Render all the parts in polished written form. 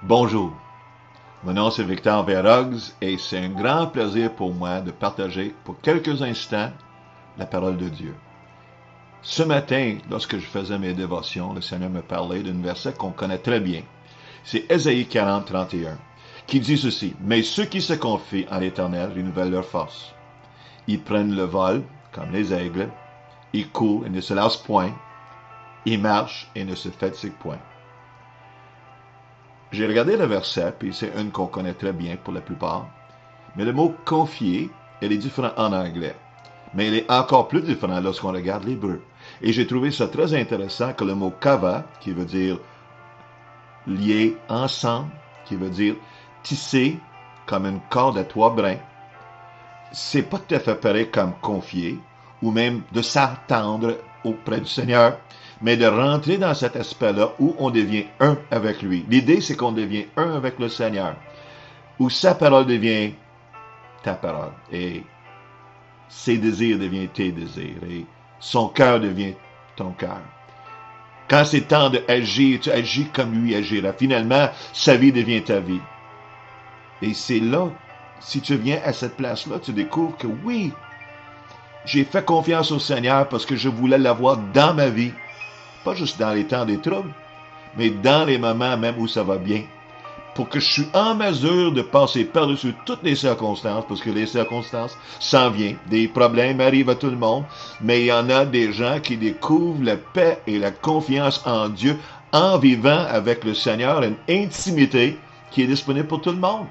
Bonjour, mon nom c'est Victor Verrogues et c'est un grand plaisir pour moi de partager pour quelques instants la parole de Dieu. Ce matin, lorsque je faisais mes dévotions, le Seigneur me parlait d'un verset qu'on connaît très bien. C'est Ésaïe 40, 31, qui dit ceci: « Mais ceux qui se confient en l'Éternel renouvellent leur force. Ils prennent le vol comme les aigles, ils courent et ne se lassent point, ils marchent et ne se fatiguent point. » J'ai regardé le verset, puis c'est une qu'on connaît très bien pour la plupart, mais le mot confier, elle est différent en anglais. Mais elle est encore plus différent lorsqu'on regarde l'hébreu. Et j'ai trouvé ça très intéressant que le mot kava, qui veut dire lier ensemble, qui veut dire tisser comme une corde à trois brins, c'est pas tout à fait pareil comme confier, ou même de s'attendre auprès du Seigneur, mais de rentrer dans cet aspect-là où on devient un avec lui. L'idée, c'est qu'on devient un avec le Seigneur, où sa parole devient ta parole, et ses désirs deviennent tes désirs, et son cœur devient ton cœur. Quand c'est temps d'agir, tu agis comme lui agira. Finalement, sa vie devient ta vie. Et c'est là, si tu viens à cette place-là, tu découvres que oui, j'ai fait confiance au Seigneur parce que je voulais l'avoir dans ma vie. Pas juste dans les temps des troubles, mais dans les moments même où ça va bien. Pour que je suis en mesure de passer par-dessus toutes les circonstances, parce que les circonstances s'en viennent. Des problèmes arrivent à tout le monde, mais il y en a des gens qui découvrent la paix et la confiance en Dieu en vivant avec le Seigneur une intimité qui est disponible pour tout le monde.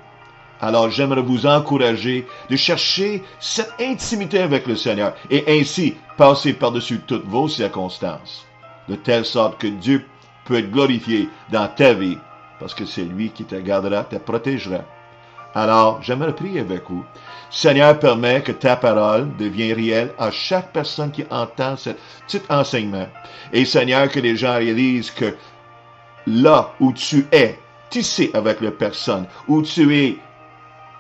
Alors j'aimerais vous encourager de chercher cette intimité avec le Seigneur et ainsi passer par-dessus toutes vos circonstances, de telle sorte que Dieu peut être glorifié dans ta vie, parce que c'est lui qui te gardera, te protégera. Alors, j'aimerais prier avec vous. Seigneur, permets que ta parole devienne réelle à chaque personne qui entend ce petit enseignement. Et Seigneur, que les gens réalisent que là où tu es, tissé avec la personne, où tu es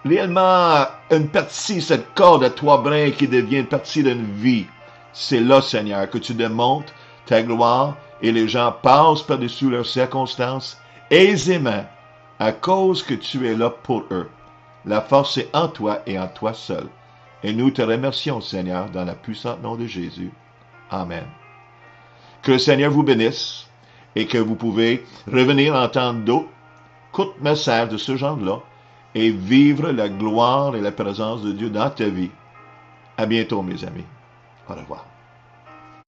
réellement une partie, cette corde à trois brins qui devient une partie d'une vie, c'est là, Seigneur, que tu démontres ta gloire et les gens passent par-dessus leurs circonstances aisément à cause que tu es là pour eux. La force est en toi et en toi seul. Et nous te remercions, Seigneur, dans le puissant nom de Jésus. Amen. Que le Seigneur vous bénisse et que vous pouvez revenir entendre d'autres courts messages de ce genre-là et vivre la gloire et la présence de Dieu dans ta vie. À bientôt, mes amis. Au revoir.